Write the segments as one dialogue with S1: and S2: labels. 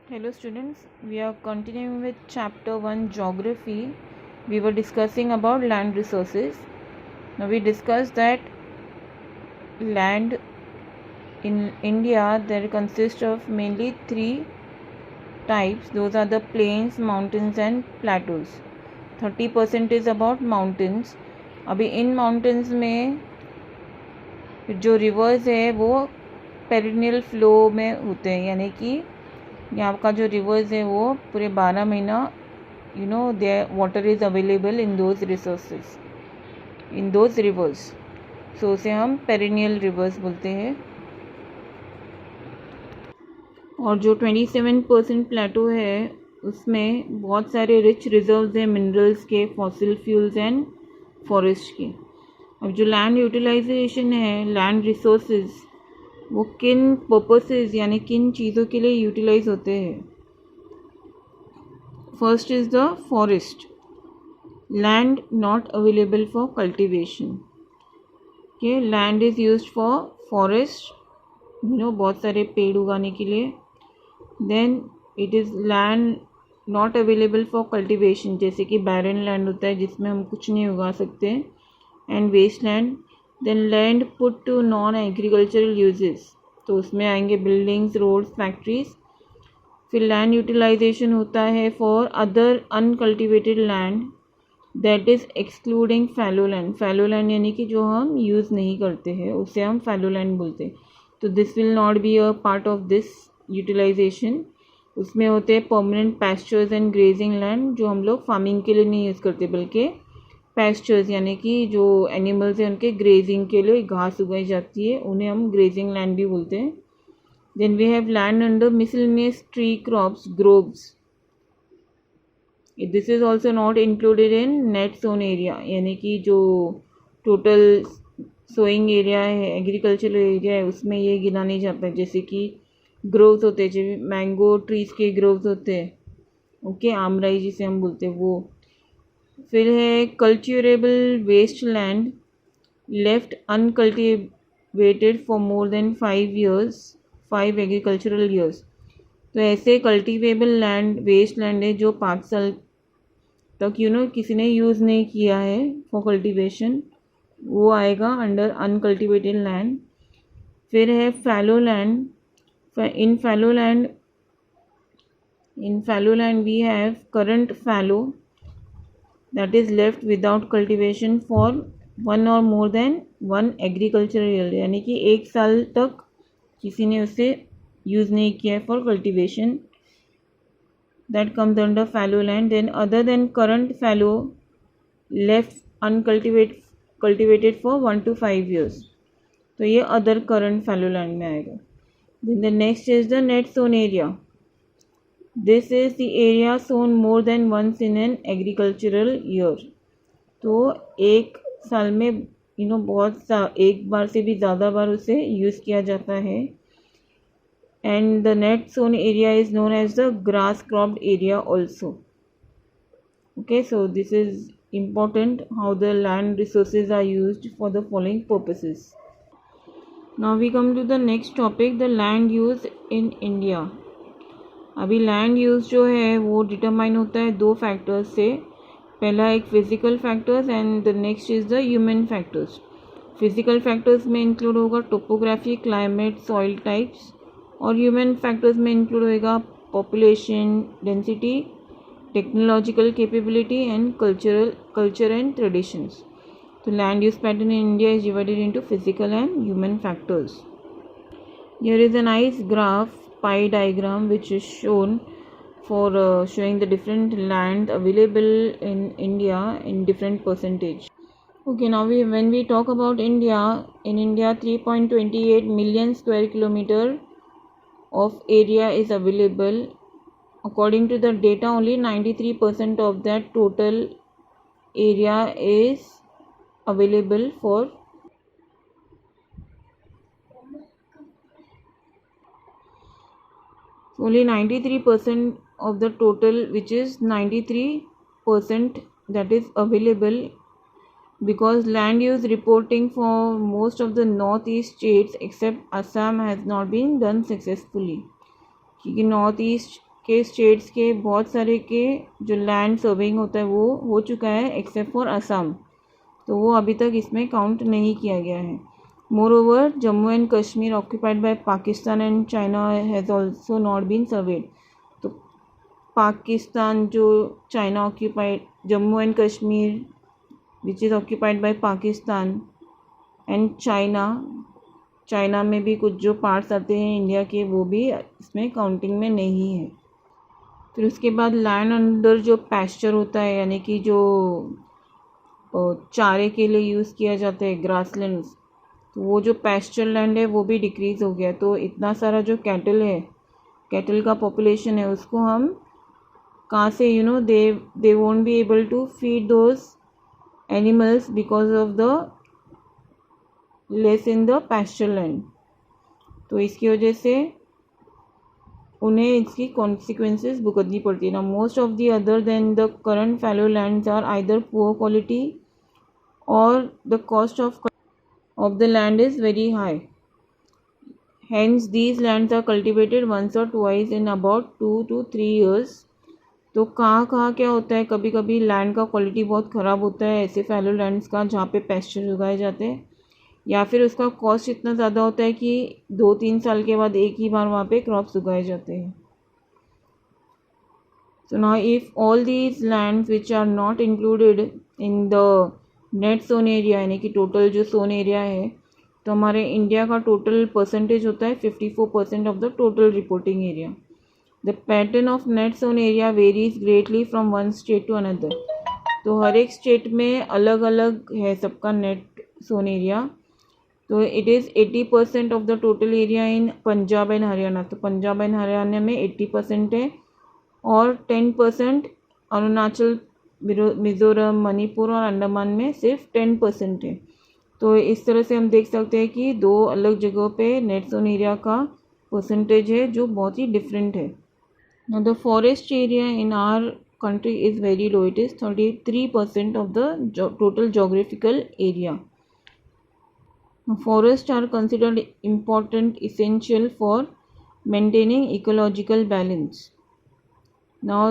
S1: Hello students, we are continuing with chapter 1 geography. We were discussing about land resources. Now we discussed that land in India there consists of mainly three types. Those are the plains, mountains and plateaus. 30% is about mountains. अभी इन mountains में जो rivers है वो perennial flow में होते हैं, यानी कि यहाँ का जो रिवर्स है वो पूरे 12 महीना there water is available in those resources in those rivers, so उसे हम पेरिनियल रिवर्स बोलते हैं। और जो 27% प्लेटो है उसमें बहुत सारे रिच रिजर्व्स हैं मिनरल्स के, फॉसिल फ्यूल्स एंड फॉरेस्ट के। अब जो लैंड यूटिलाइजेशन है, लैंड रिसोर्सेज वो किन पर्पसेस यानी किन चीज़ों के लिए यूटिलाइज होते हैं। First is the forest, land not available for cultivation. Okay, land is used for forest, बहुत सारे पेड़ उगाने के लिए। Then it is land not available for cultivation, जैसे कि बैरन लैंड होता है जिसमें हम कुछ नहीं उगा सकते, and waste land. Then land put to non agricultural uses, तो उसमें आएंगे बिल्डिंग्स, रोड्स, फैक्ट्रीज। फिर लैंड यूटिलाइजेशन होता है for other uncultivated land that is excluding fallow land. Fallow land यानी कि जो हम यूज़ नहीं करते हैं उसे हम फैलो लैंड बोलते हैं। तो this will not be a part of this utilization. उसमें होते हैं permanent pastures and grazing land, जो हम लोग फार्मिंग के लिए नहीं यूज़ करते बल्कि पैस्चर्स यानी कि जो एनिमल्स हैं उनके ग्रेजिंग के लिए घास उगाई जाती है, उन्हें हम ग्रेजिंग लैंड भी बोलते हैं। Then we have land under miscellaneous tree crops, groves. This is also not included in net sown area, यानी कि जो टोटल सोइंग एरिया है, एग्रीकल्चरल एरिया है, उसमें ये गिना नहीं जाता है। जैसे कि ग्रोव्स होते हैं, जैसे मैंगो ट्रीज के ग्रोव्स होते हैं, ओके, आमराई जिसे हम बोलते हैं वो। फिर है culturable waste land left uncultivated for more than 5 agricultural years. तो ऐसे कल्टिवेबल लैंड, वेस्ट लैंड है जो 5 साल तक किसी ने यूज़ नहीं किया है फॉर कल्टिवेशन, वो आएगा अंडर अनकल्टिवेटेड लैंड। फिर है fallow land. In fallow land we have current fallow that is left without cultivation for 1 or more than 1 agricultural year, यानी कि 1 साल तक किसी ने उसे यूज़ नहीं किया है for cultivation, that comes under fallow land. Then other than current fallow left cultivated for 1 to 5 years, तो ये अदर करंट फैलो लैंड में आएगा। Then the next is the net sown area. This is the area sown more than once in an agricultural year. तो एक साल में एक बार से भी ज़्यादा बार उसे यूज़ किया जाता है। And the net sown area is known as the gross cropped area also. Okay, so this is important how the land resources are used for the following purposes. Now we come to the next topic, the land use in India. अभी land use जो है वो determine होता है 2 factors से। पहला एक physical factors and the next is the human factors. Physical factors में इंक्लूड होगा टोपोग्राफी, क्लाइमेट, सॉइल टाइप्स, और ह्यूमन फैक्टर्स में इंक्लूड होगा population density, technological capability and culture and traditions. तो land use pattern in India is divided into physical and human factors. Here is a nice graph pie diagram which is shown for showing the different land available in India in different percentage. Okay, now when we talk about India, in India 3.28 million square kilometer of area is available. According to the data, only 93% of that total area is available for only 93% of the total, which is 93% that is available, because land use reporting for most of the northeast states except Assam has not been done successfully, क्योंकि north east के states के बहुत सारे के जो land serving होता है वो हो चुका है एक्सेप्ट फॉर असम, तो वो अभी तक इसमें काउंट नहीं किया गया है। Moreover Jammu and Kashmir occupied by Pakistan and China has also not been surveyed. तो पाकिस्तान जो China occupied Jammu and Kashmir which is occupied by Pakistan and China में भी कुछ जो पार्ट्स आते हैं इंडिया के वो भी इसमें काउंटिंग में नहीं है। फिर उसके बाद लैंड अंडर जो पैस्चर होता है यानी कि जो चारे के लिए यूज़ किया जाता है ग्रासलैंड्स, तो वो जो पैस्चर लैंड है वो भी डिक्रीज़ हो गया। तो इतना सारा जो कैटल का पॉपुलेशन है उसको हम कहाँ से they won't be able to feed those animals because of the less in the pasture land. तो इसकी वजह से उन्हें इसकी कॉन्सिक्वेंसेस भुगतनी पड़ती है ना। Most of the other than the current fallow lands are either poor quality और the cost of the land is very high. Hence these lands are cultivated once or twice in about 2 to 3 years। तो कहाँ क्या होता है, कभी कभी land का quality बहुत ख़राब होता है ऐसे फैलो लैंड्स का जहाँ पे पेस्चर उगाए जाते हैं, या फिर उसका कॉस्ट इतना ज़्यादा होता है कि 2-3 साल के बाद एक ही बार वहाँ पे क्रॉप्स उगाए जाते हैं। So now if all these lands which are not included in the net zone area यानी कि टोटल जो जोन एरिया है, तो हमारे इंडिया का टोटल परसेंटेज होता है 54% of the total reporting area. The pattern of net sown area varies greatly from one state to another. तो हर एक स्टेट में अलग अलग है सबका नेट जोन एरिया। तो it is 80% of the total area in Punjab and Haryana. तो पंजाब एंड हरियाणा में 80% है और 10% अरुणाचल, मिज़ोरम, मणिपुर और अंडमान में सिर्फ 10% है। तो इस तरह से हम देख सकते हैं कि दो अलग जगहों पे नेट जोन एरिया का परसेंटेज है जो बहुत ही डिफरेंट है। Now the forest area in our country is very low. It is 33% of the total geographical area. Now, forests are considered important, essential for maintaining ecological balance. Now,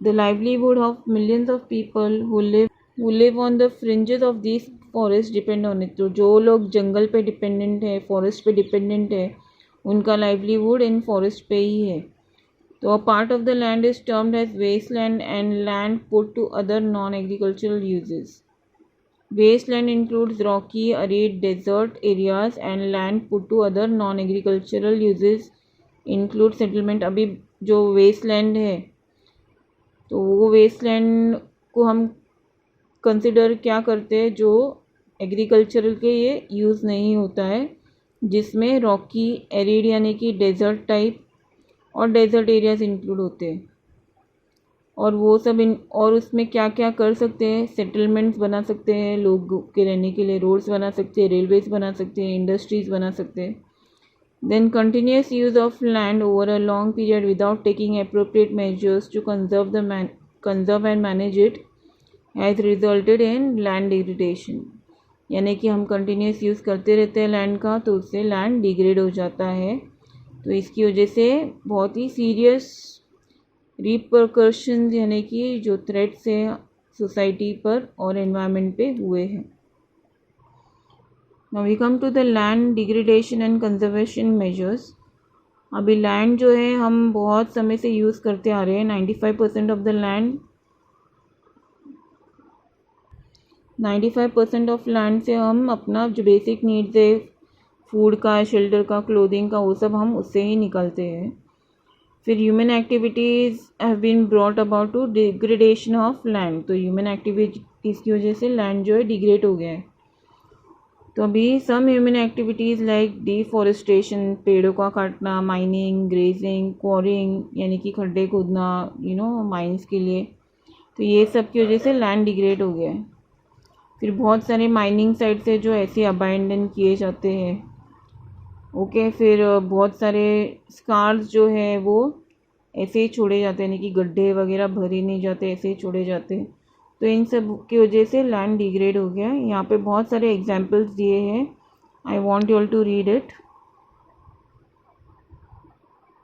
S1: the livelihood of millions of people who live on the fringes of these forests depend on it. तो जो लोग जंगल पे dependent है, forest पे dependent है, उनका livelihood इन forest पे ही है। तो a part of the land is termed as wasteland and land put to other non-agricultural uses. Wasteland includes rocky, arid, desert areas and land put to other non-agricultural uses include settlement। अभी जो wasteland है तो वो wasteland को हम consider क्या करते हैं, जो एग्रीकल्चरल के ये यूज़ नहीं होता है, जिसमें रॉकी, एरिड यानी कि डेजर्ट टाइप और डेजर्ट एरियाज इंक्लूड होते हैं। और वो सब और उसमें क्या क्या कर सकते हैं, सेटलमेंट्स बना सकते हैं लोगों के रहने के लिए, रोड्स बना सकते हैं, रेलवेज बना सकते हैं, इंडस्ट्रीज़ बना सकते हैं। Then continuous use of land over a long period without taking appropriate measures to conserve and manage it has resulted in land degradation. यानी कि हम कंटिन्यूस यूज़ करते रहते हैं लैंड का, तो उससे लैंड डिग्रेड हो जाता है। तो इसकी वजह से बहुत ही सीरियस रिपरकशंस यानी कि जो थ्रेट्स हैं सोसाइटी पर और एनवायरनमेंट पे हुए हैं। Now we come to the land degradation and conservation measures. अभी लैंड जो है हम बहुत समय से यूज़ करते आ रहे हैं। 95% of the land 95% of land से हम अपना जो बेसिक नीड्स है, फूड का, शेल्टर का, क्लोथिंग का, वो सब हम उससे ही निकलते हैं। फिर human activities have been brought about to degradation of land. तो ह्यूमन एक्टिविटीज़ की वजह से लैंड जो है डिग्रेड हो गया है। तो अभी some human activities like deforestation, पेड़ों का काटना, माइनिंग, ग्रेजिंग, क्वारिंग यानी कि खड्डे खोदना माइंस के लिए, तो ये सब की वजह से लैंड डिग्रेड हो गया है। फिर बहुत सारे माइनिंग साइट्स है जो ऐसे अबांडन किए जाते हैं। ओके, फिर बहुत सारे स्कार्स जो है वो ऐसे ही छोड़े जाते हैं, यानी कि गड्ढे वगैरह भरे नहीं जाते, ऐसे ही छोड़े जाते हैं। तो इन सब की वजह से लैंड डिग्रेड हो गया है। यहाँ पे बहुत सारे एग्जांपल्स दिए हैं, I want you all to read it.